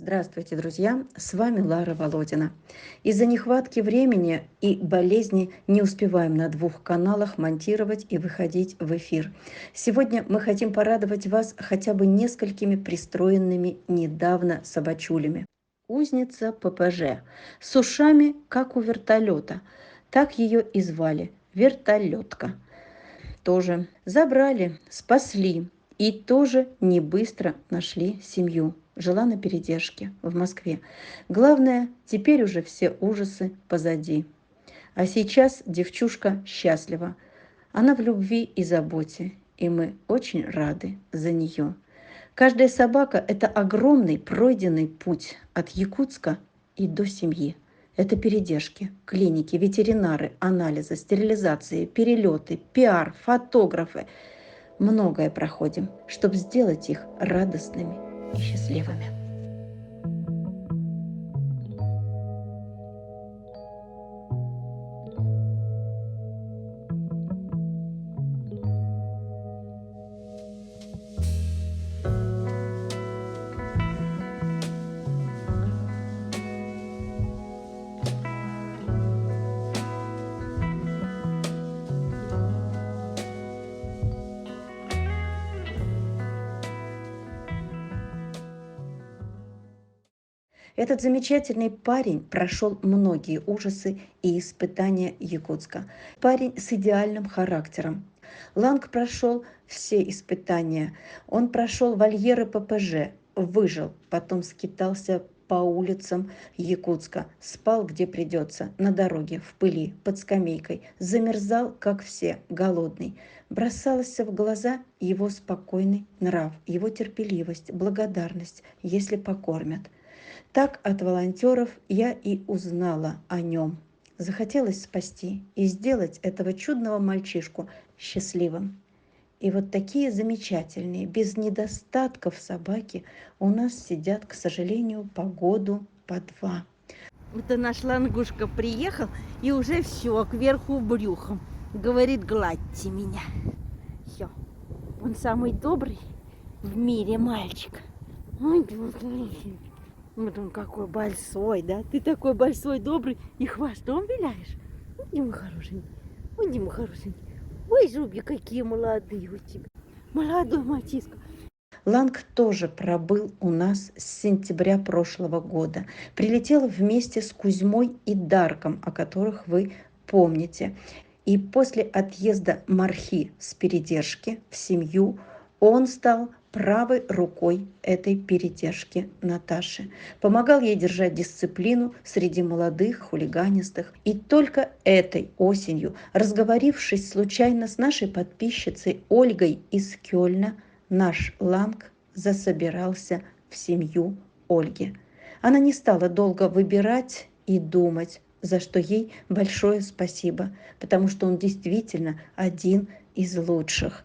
Здравствуйте, друзья! С вами Лара Володина. Из-за нехватки времени и болезни не успеваем на двух каналах монтировать и выходить в эфир. Сегодня мы хотим порадовать вас хотя бы несколькими пристроенными недавно собачулями. Узница ППЖ с ушами, как у вертолета. Так ее и звали – вертолетка. Тоже забрали, спасли и тоже не быстро нашли семью. Жила на передержке в Москве. Главное, теперь уже все ужасы позади. А сейчас девчушка счастлива. Она в любви и заботе, и мы очень рады за нее. Каждая собака – это огромный пройденный путь от Якутска и до семьи. Это передержки, клиники, ветеринары, анализы, стерилизации, перелеты, пиар, фотографы. Многое проходим, чтобы сделать их радостными и счастливыми. Этот замечательный парень прошел многие ужасы и испытания Якутска. Парень с идеальным характером. Ланг прошел все испытания. Он прошел вольеры ППЖ, выжил, потом скитался по улицам Якутска, спал где придется, на дороге, в пыли, под скамейкой, замерзал, как все, голодный. Бросался в глаза его спокойный нрав, его терпеливость, благодарность, если покормят. Так от волонтеров я и узнала о нем. Захотелось спасти и сделать этого чудного мальчишку счастливым. И вот такие замечательные, без недостатков собаки у нас сидят, к сожалению, по году, по два. Это наш лангушка приехал и уже все, кверху брюхом. Говорит, гладьте меня. Все. Он самый добрый в мире мальчик. Ой, вот он какой большой, да? Ты такой большой, добрый и хвостом виляешь. Ой, мой хорошенький. Ой, мой хорошенький. Ой, зубья какие молодые у тебя. Молодой мальчишка. Ланг тоже пробыл у нас с сентября прошлого года. Прилетел вместе с Кузьмой и Дарком, о которых вы помните. И после отъезда Мархи с передержки в семью он стал правой рукой этой передержки Наташи. Помогал ей держать дисциплину среди молодых хулиганистых. И только этой осенью, разговорившись случайно с нашей подписчицей Ольгой из Кёльна, наш Ланг засобирался в семью Ольги. Она не стала долго выбирать и думать, за что ей большое спасибо, потому что он действительно один из лучших.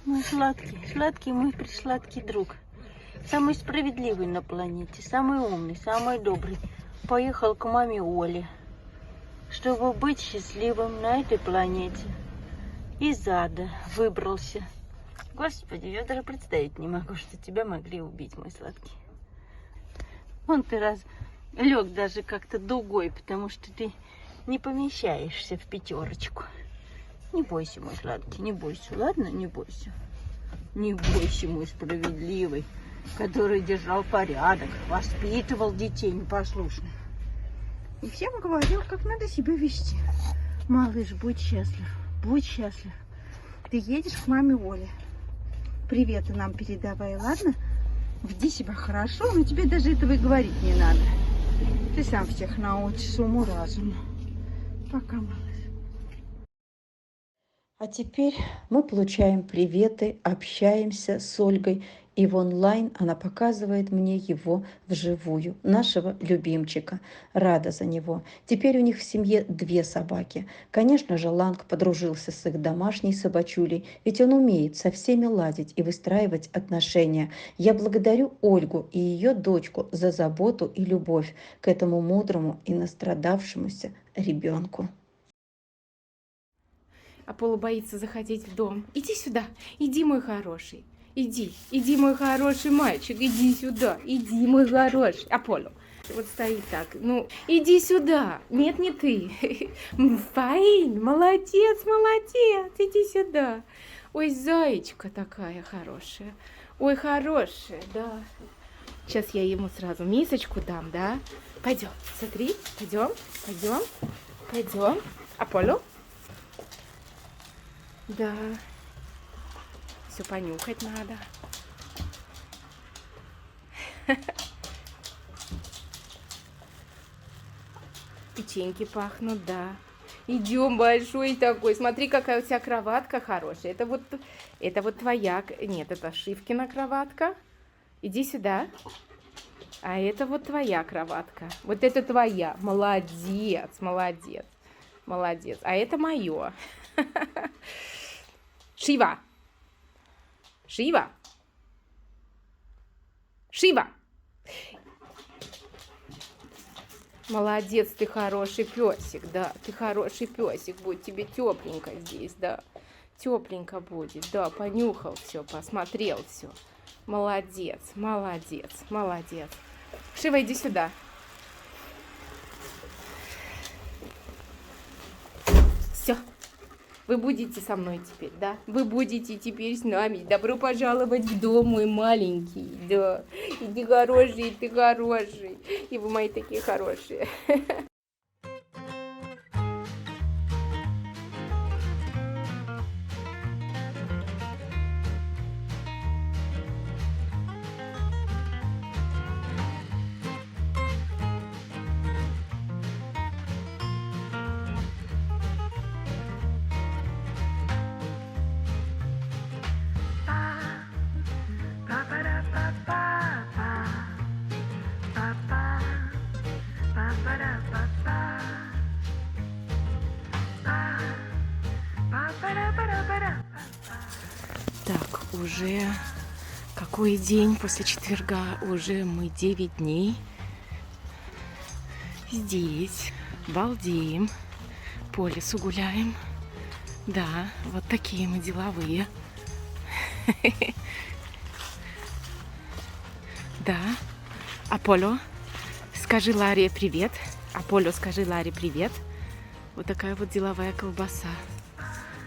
Мой сладкий мой присладкий друг. Самый справедливый на планете, самый умный, самый добрый. Поехал к маме Оле, чтобы быть счастливым на этой планете. Из ада выбрался. Господи, я даже представить не могу, что тебя могли убить, мой сладкий. Вон ты раз лег даже как-то дугой, потому что ты не помещаешься в пятерочку. Не бойся, мой сладкий, не бойся, ладно? Не бойся. Не бойся, мой справедливый. который держал порядок, воспитывал детей непослушных. И всем говорил, как надо себя вести. Малыш, будь счастлив, будь счастлив. Ты едешь к маме Оле. Приветы нам передавай, ладно? Веди себя хорошо, но тебе даже этого и говорить не надо. Ты сам всех научишь уму-разуму. Пока, малыш. А теперь мы получаем приветы, общаемся с Ольгой, и в онлайн она показывает мне его вживую, нашего любимчика. Рада за него. Теперь у них в семье 2 собаки. Конечно же, Ланг подружился с их домашней собачулей, ведь он умеет со всеми ладить и выстраивать отношения. Я благодарю Ольгу и ее дочку за заботу и любовь к этому мудрому и настрадавшемуся ребенку. Аполло боится заходить в дом. Иди сюда, иди, мой хороший. Иди, мой хороший мальчик, иди сюда, иди, мой хороший. Аполло, вот стоит так, ну, иди сюда. Нет, не ты. Фаин, молодец, иди сюда. Ой, зайчка такая хорошая. Ой, хорошая, да. Сейчас я ему сразу мисочку дам, да? Пойдем, смотри, пойдем. Аполло. Да. Все понюхать надо. Печеньки пахнут, да. Идем, большой такой. Смотри, какая у тебя кроватка хорошая. Это вот твоя. Нет, это Шивкина кроватка. Иди сюда. А это вот твоя кроватка. Вот это твоя. Молодец. А это мое. Шива. Молодец, ты хороший песик, да. Ты хороший песик, будет тебе тепленько здесь, да. Тепленько будет, да. Понюхал все, посмотрел все. Молодец. Шива, иди сюда. Все. Вы будете со мной теперь, да? Вы будете теперь с нами. Добро пожаловать в дом, мой маленький. Да. И ты хороший. И вы мои такие хорошие. Так, уже какой день после четверга? Уже мы 9 дней здесь, балдеем, по лесу гуляем. Да, вот такие мы деловые. Да. Аполло, скажи Ларе привет. Аполло, скажи Ларе привет. Вот такая вот деловая колбаса.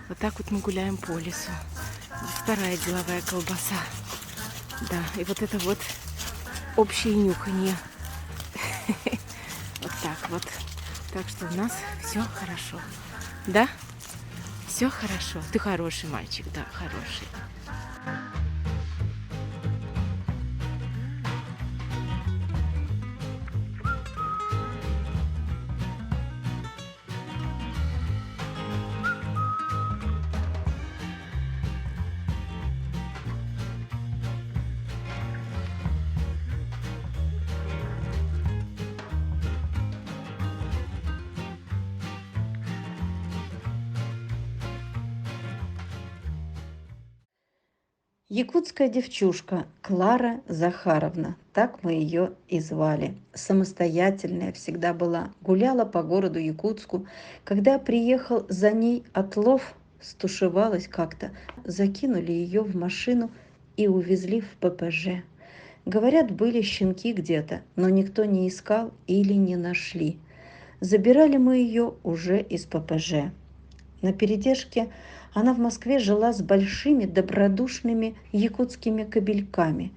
Вот так вот мы гуляем по лесу. Вторая деловая колбаса. Да, и вот это вот общее нюханье. Вот так вот. Так что у нас все хорошо. Да? Все хорошо. Ты хороший мальчик, да, хороший. Якутская девчушка Клара Захаровна, так мы ее и звали. Самостоятельная всегда была, гуляла по городу Якутску. Когда приехал за ней отлов, стушевалась как-то, закинули ее в машину и увезли в ППЖ. Говорят, были щенки где-то, но никто не искал или не нашли. Забирали мы ее уже из ППЖ. На передержке она в Москве жила с большими добродушными якутскими кобельками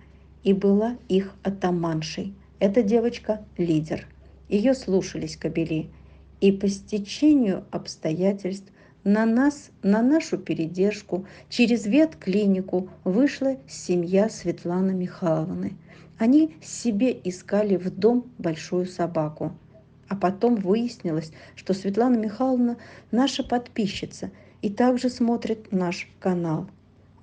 и была их атаманшей. Эта девочка – лидер. Ее слушались кобели. И по стечению обстоятельств на нас, на нашу передержку, через ветклинику вышла семья Светланы Михайловны. Они себе искали в дом большую собаку. А потом выяснилось, что Светлана Михайловна наша подписчица и также смотрит наш канал.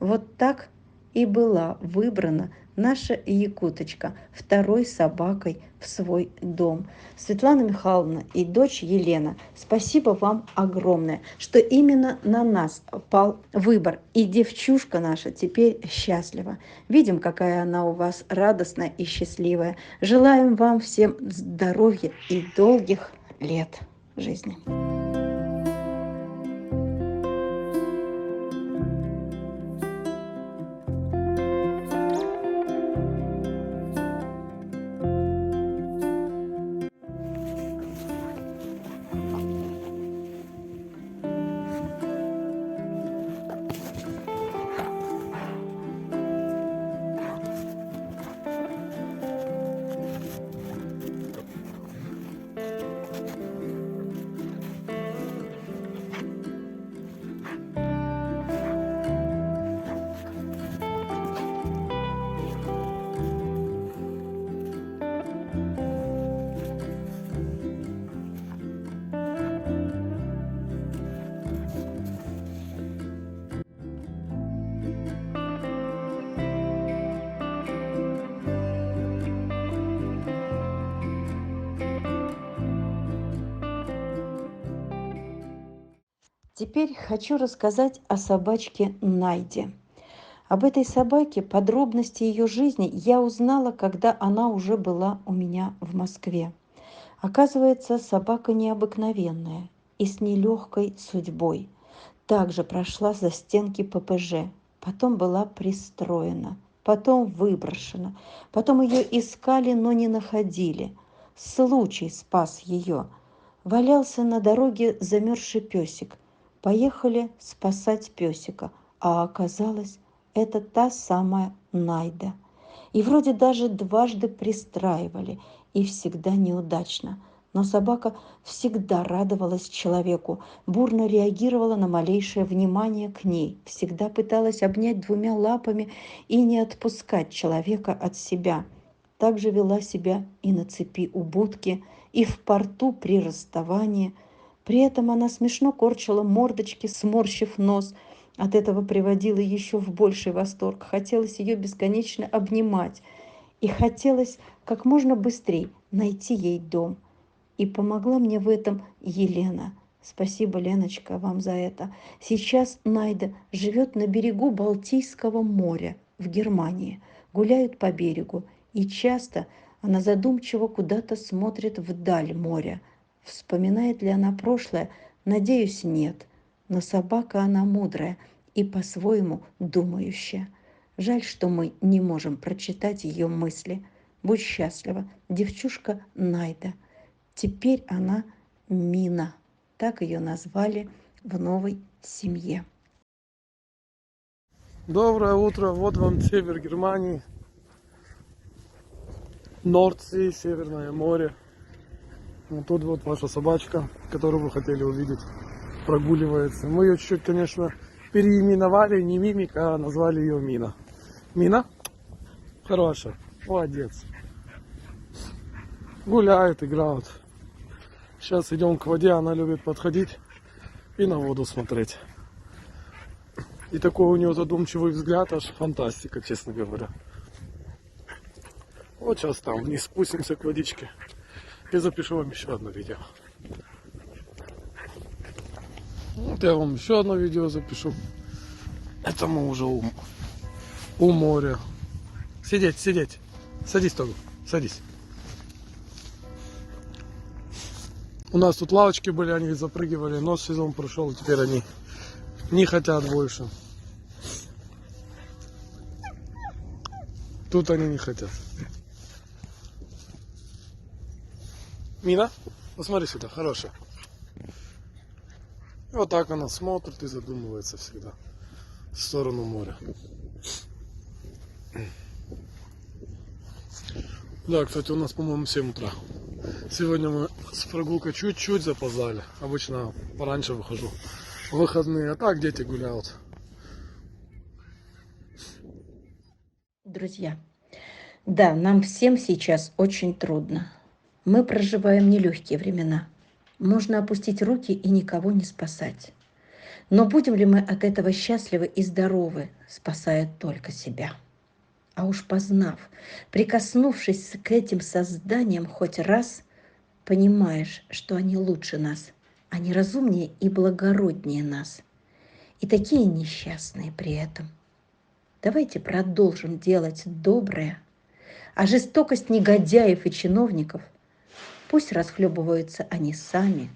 Вот так и была выбрана наша якуточка второй собакой в свой дом. Светлана Михайловна и дочь Елена, спасибо вам огромное, что именно на нас пал выбор. И девчушка наша теперь счастлива. Видим, какая она у вас радостная и счастливая. Желаем вам всем здоровья и долгих лет жизни. Теперь хочу рассказать о собачке Найде. Об этой собаке, подробности ее жизни я узнала, когда она уже была у меня в Москве. Оказывается, собака необыкновенная и с нелегкой судьбой. Также прошла за стенки ППЖ, потом была пристроена, потом выброшена, потом ее искали, но не находили. Случай спас ее. Валялся на дороге замерзший песик. Поехали спасать песика, а оказалось, это та самая Найда. И вроде даже дважды пристраивали, и всегда неудачно. Но собака всегда радовалась человеку, бурно реагировала на малейшее внимание к ней, всегда пыталась обнять двумя лапами и не отпускать человека от себя. Также вела себя и на цепи у будки, и в порту при расставании. При этом она смешно корчила мордочки, сморщив нос. От этого приводила еще в больший восторг. Хотелось ее бесконечно обнимать. И хотелось как можно быстрее найти ей дом. И помогла мне в этом Елена. Спасибо, Леночка, вам за это. Сейчас Найда живет на берегу Балтийского моря в Германии. Гуляют по берегу. И часто она задумчиво куда-то смотрит вдаль моря. Вспоминает ли она прошлое? Надеюсь, нет. Но собака она мудрая и по-своему думающая. Жаль, что мы не можем прочитать ее мысли. Будь счастлива, девчушка Найда. Теперь она Мина. Так ее назвали в новой семье. Доброе утро, вот вам север Германии, Нордсee, Северное море. Вот тут вот ваша собачка, которую вы хотели увидеть, прогуливается. Мы ее чуть-чуть, конечно, переименовали, не Мимика, а назвали ее Мина. Мина? Хорошая, молодец. Гуляют, играют. Сейчас идем к воде, она любит подходить и на воду смотреть. И такой у нее задумчивый взгляд, аж фантастика, честно говоря. Вот сейчас там вниз спустимся к водичке и запишу вам еще одно видео. Вот я вам еще одно видео запишу. Это мы уже у моря. Сидеть, сидеть. Садись, Тогу, садись. У нас тут лавочки были, они запрыгивали, но сезон прошел, и теперь они не хотят больше. Тут они не хотят. Мина, посмотри сюда, хорошая. И вот так она смотрит и задумывается всегда в сторону моря. Да, кстати, у нас, по-моему, 7 утра. Сегодня мы с прогулкой чуть-чуть запоздали. Обычно пораньше выхожу в выходные, а так дети гуляют. Друзья, да, нам всем сейчас очень трудно. Мы проживаем нелегкие времена. Можно опустить руки и никого не спасать. Но будем ли мы от этого счастливы и здоровы, спасая только себя? А уж познав, прикоснувшись к этим созданиям хоть раз, понимаешь, что они лучше нас, они разумнее и благороднее нас. И такие несчастные при этом. Давайте продолжим делать доброе, а жестокость негодяев и чиновников пусть расхлебываются они сами